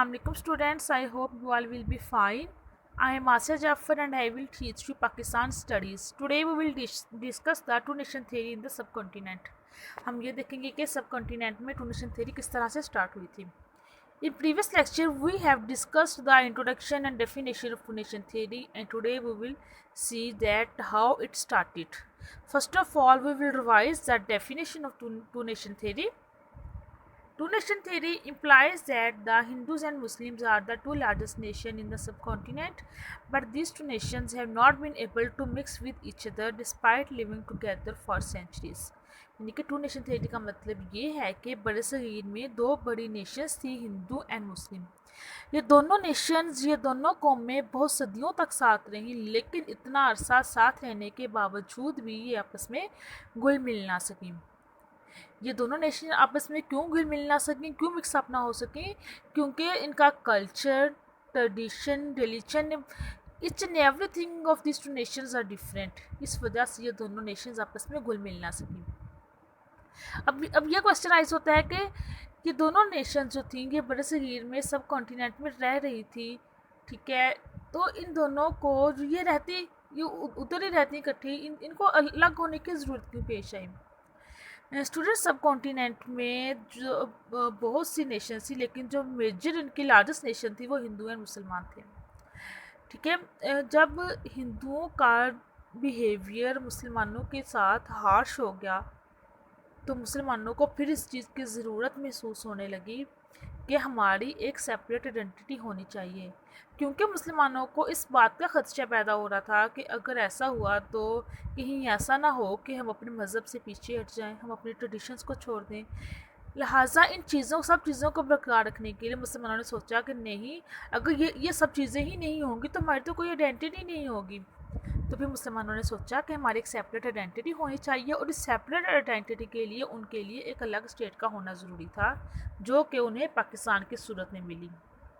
Assalamualaikum students. I hope you all will be fine. I am Asya Jaffer and I will teach you Pakistan studies. Today we will discuss the two nation theory in the subcontinent. हम ये देखेंगे कि सब continent में to nation theory किस तरह से start हुई थी. In previous lecture we have discussed the introduction and definition of two nation theory, and today we will see that how it started. First of all, we will revise the definition of two nation theory. Two nation theory implies that the Hindus and Muslims are the two largest nations in the subcontinent, but these two nations have not been able to mix with each other despite living together for centuries. यानी कि two nation theory का मतलब ये है कि बड़े सगीर में दो बड़ी नेशंस थी, हिंदू एंड मुस्लिम. ये दोनों नेशंस, ये दोनों कौमें बहुत सदियों तक साथ रहीं, लेकिन इतना अरसा साथ रहने के बावजूद भी ये आपस में घुल मिल ना सकें. ये दोनों नेशन आपस में क्यों घुल मिल ना सकें, क्यों मिक्सअप ना हो सकें? क्योंकि इनका culture, tradition, religion, each and everything of this two nations are different. इस वजह से ये दोनों नेशंस आपस में घुल मिल ना सकें. अब ये क्वेश्चन राइज होता है कि ये दोनों नेशन जो थी ये बड़े सगीर में सब कॉन्टिनेंट में रह रही थी, ठीक है, तो इन दोनों को ये रहती, ये उधर ही रहती इकट्ठी, इनको अलग होने की ज़रूरत क्यों पेश आई? स्टूडेंट सब कॉन्टिनेंट में जो बहुत सी नेशन थी, लेकिन जो मेजर इनकी लार्जेस्ट नेशन थी वो हिंदू एंड मुसलमान थे, ठीक है. जब हिंदुओं का बिहेवियर मुसलमानों के साथ हार्श हो गया तो मुसलमानों को फिर इस चीज़ की ज़रूरत महसूस होने लगी कि हमारी एक सेपरेट आइडेंटिटी होनी चाहिए, क्योंकि मुसलमानों को इस बात का ख़दशा पैदा हो रहा था कि अगर ऐसा हुआ तो कहीं ऐसा ना हो कि हम अपने मज़हब से पीछे हट जाएं, हम अपने ट्रेडिशंस को छोड़ दें. लिहाजा इन सब चीज़ों को बरकरार रखने के लिए मुसलमानों ने सोचा कि नहीं, अगर ये सब चीज़ें ही नहीं होंगी तो हमारी तो कोई आइडेंटिटी नहीं होगी. तो फिर मुसलमानों ने सोचा कि हमारी एक सेपरेट आइडेंटिटी होनी चाहिए, और इस सेपरेट आइडेंटिटी के लिए उनके लिए एक अलग स्टेट का होना ज़रूरी था, जो कि उन्हें पाकिस्तान की सूरत में मिली.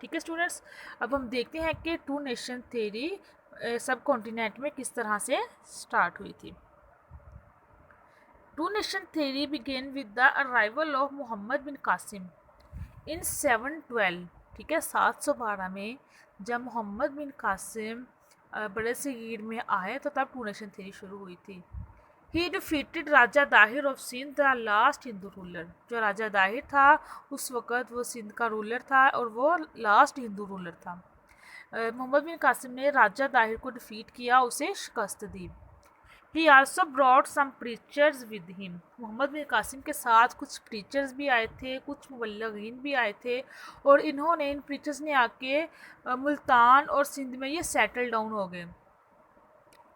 ठीक है स्टूडेंट्स, अब हम देखते हैं कि two nation theory subcontinent में किस तरह से स्टार्ट हुई थी. Two nation theory began with the arrival of Muhammad bin Qasim in 712. ठीक है, 712 में जब मोहम्मद बिन कासिम बड़े सगीर में आए तो तब टू नेशन थ्योरी शुरू हुई थी. He defeated Raja Dahir of Sindh, the last Hindu ruler. जो राजा दाहिर था उस वक़्त वो सिंध का रूलर था और वो लास्ट हिंदू रूलर था. मोहम्मद बिन कासिम ने राजा दाहिर को डिफीट किया, उसे शिकस्त दी. He also brought some preachers with him. Muhammad bin Qasim के साथ कुछ प्रीचर्स भी आए थे, कुछ मुबल्लिगीन भी आए थे, और इन्होंने, इन प्रीचर्स ने आके मुल्तान और सिंध में ये सेटल डाउन हो गए,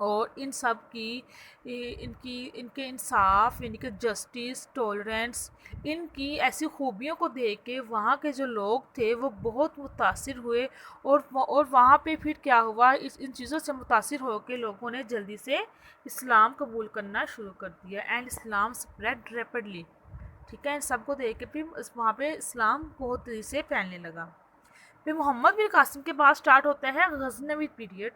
और इन सब की इनके इंसाफ, इनके जस्टिस, टॉलरेंस, इनकी ऐसी खूबियों को देख के वहाँ के जो लोग थे वो बहुत मुतासिर हुए, और वहाँ पे फिर क्या हुआ, इन चीज़ों से मुतासिर होकर लोगों ने जल्दी से इस्लाम कबूल करना शुरू कर दिया, एंड इस्लाम स्प्रेड रैपिडली. ठीक है, इन सब को देख के फिर वहाँ पे इस्लाम बहुत तेज़ी से फैलने लगा. फिर मोहम्मद बिन कासिम के बाद स्टार्ट होता है गज़नवी पीरियड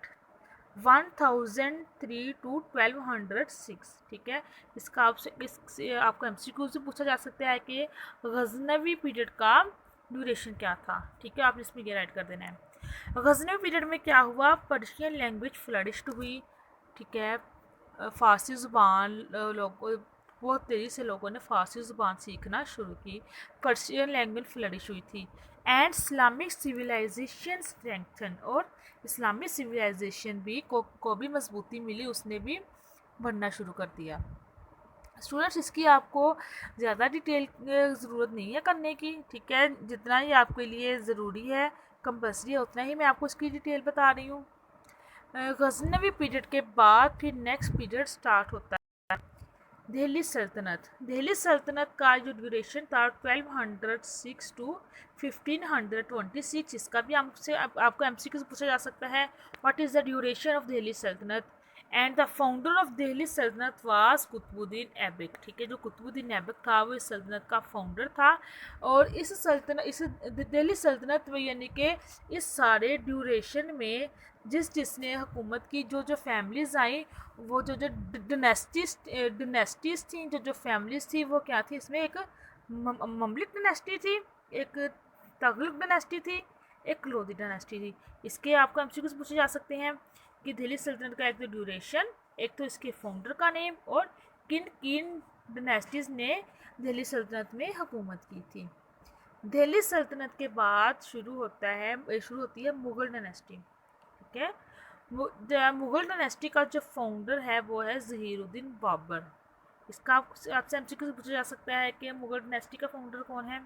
1003 टू 1206. ठीक है, इसका आपको MCQ से पूछा जा सकता है कि गज़नवी पीरियड का ड्यूरेशन क्या था. ठीक है, आपने इसमें ये राइट कर देना है. गज़नवी पीरियड में क्या हुआ, पर्शियन लैंग्वेज फ्लरिश्ड हुई. ठीक है, फ़ारसी ज़ुबान लोग बहुत तेज़ी से लोगों ने फ़ारसी ज़ुबान सीखना शुरू की. पर्शियन लैंग्वेज फ्लरिश हुई थी, एंड इस्लामिक सिविलाइजेशन स्ट्रेंथन, और इस्लामिक सिविलाइजेशन भी को भी मजबूती मिली, उसने भी बढ़ना शुरू कर दिया. स्टूडेंट्स, इसकी आपको ज़्यादा डिटेल ज़रूरत नहीं है करने की. ठीक है, जितना ही आपके लिए ज़रूरी है, कंपल्सरी है, उतना ही मैं आपको इसकी डिटेल बता रही हूँ. गज़नवी पीरियड के बाद फिर नेक्स्ट पीरियड स्टार्ट होता है दिल्ली सल्तनत. दिल्ली सल्तनत का जो ड्यूरेशन था 1206 टू 1526. इसका भी आपको MCQ से पूछा जा सकता है, what is the duration of Delhi Sultanate, and the founder of Delhi Sultanate was Qutubuddin Aibak. ठीक है, जो कुतुबुद्दीन ऐबक था वो इस सल्तनत का फाउंडर था, और इस दिल्ली सल्तनत में, यानी कि इस सारे ड्यूरेशन में जिसने हुकूमत की, जो फैमिलीज़ आई, वो जो डिनेस्टीज़ थी, जो फैमिलीज़ थी, वो क्या थी, इसमें एक ममलिक डिनेस्टी थी, एक तगलक डिनेस्टी थी, एक लोधी डायनेस्टी थी। इसके आपको एमसीक्यूज पूछे जा सकते हैं कि दिल्ली सल्तनत का एक तो ड्यूरेशन, एक तो इसके फाउंडर का नेम, और किन किन डायनेस्टीज़ ने दिल्ली सल्तनत में हुकूमत की थी। दिल्ली सल्तनत के बाद शुरू होती है मुग़ल डायनेस्टी। ठीक है, मुग़ल डायनेस्टी का जो फाउंडर है वो है ज़हीरुद्दीन बाबर। इसका आपसे एमसीक्यू पूछा जा सकता है कि मुग़ल डायनेस्टी का फाउंडर कौन है।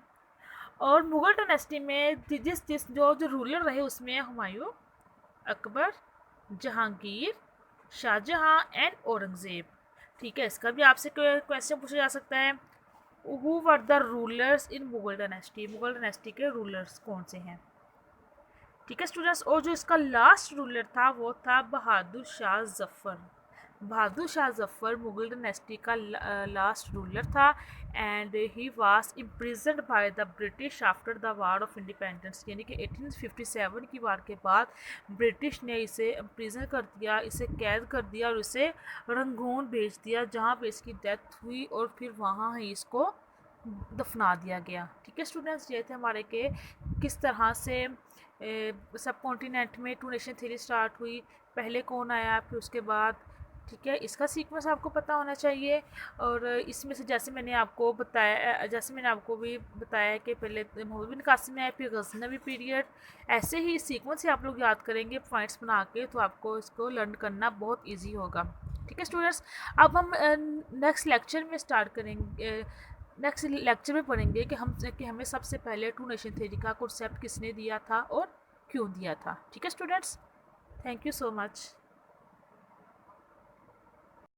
और मुग़ल डायनेस्टी में जिस जो रूलर रहे उसमें हुमायूं, अकबर, जहांगीर, शाहजहां एंड औरंगज़ेब। ठीक है, इसका भी आपसे क्वेश्चन पूछा जा सकता है, who were the rulers in Mughal dynasty. Mughal dynasty के रूलर्स कौन से हैं। ठीक है स्टूडेंट्स, और जो इसका लास्ट रूलर था वो था बहादुर शाह जफ़र। बहादुर शाह जफ़र मुग़ल डायनेस्टी का लास्ट रूलर था and he was imprisoned by the British after the war of independence. यानी कि 1857 की वार के बाद ब्रिटिश ने इसे इम्प्रिजन कर दिया, इसे कैद कर दिया और इसे रंगून भेज दिया, जहाँ पे इसकी डेथ हुई और फिर वहाँ ही इसको दफना दिया गया। ठीक है स्टूडेंट्स, ये थे हमारे के किस तरह से सब कॉन्टिनेंट में टू नेशन थ्योरी स्टार्ट हुई, पहले कौन आया फिर उसके बाद। ठीक है, इसका सीक्वेंस आपको पता होना चाहिए। और इसमें से जैसे मैंने आपको भी बताया कि पहले मोहम्मद बिन कासिम आए, फिर गज़नवी पीरियड, ऐसे ही सीक्वेंस से आप लोग याद करेंगे पॉइंट्स बना के, तो आपको इसको लर्न करना बहुत ईजी होगा। ठीक है स्टूडेंट्स, अब हम नेक्स्ट लेक्चर में पढ़ेंगे कि हमें सबसे पहले टू नेशन थ्योरी का कॉन्सेप्ट किसने दिया था और क्यों दिया था। ठीक है students, thank you so much.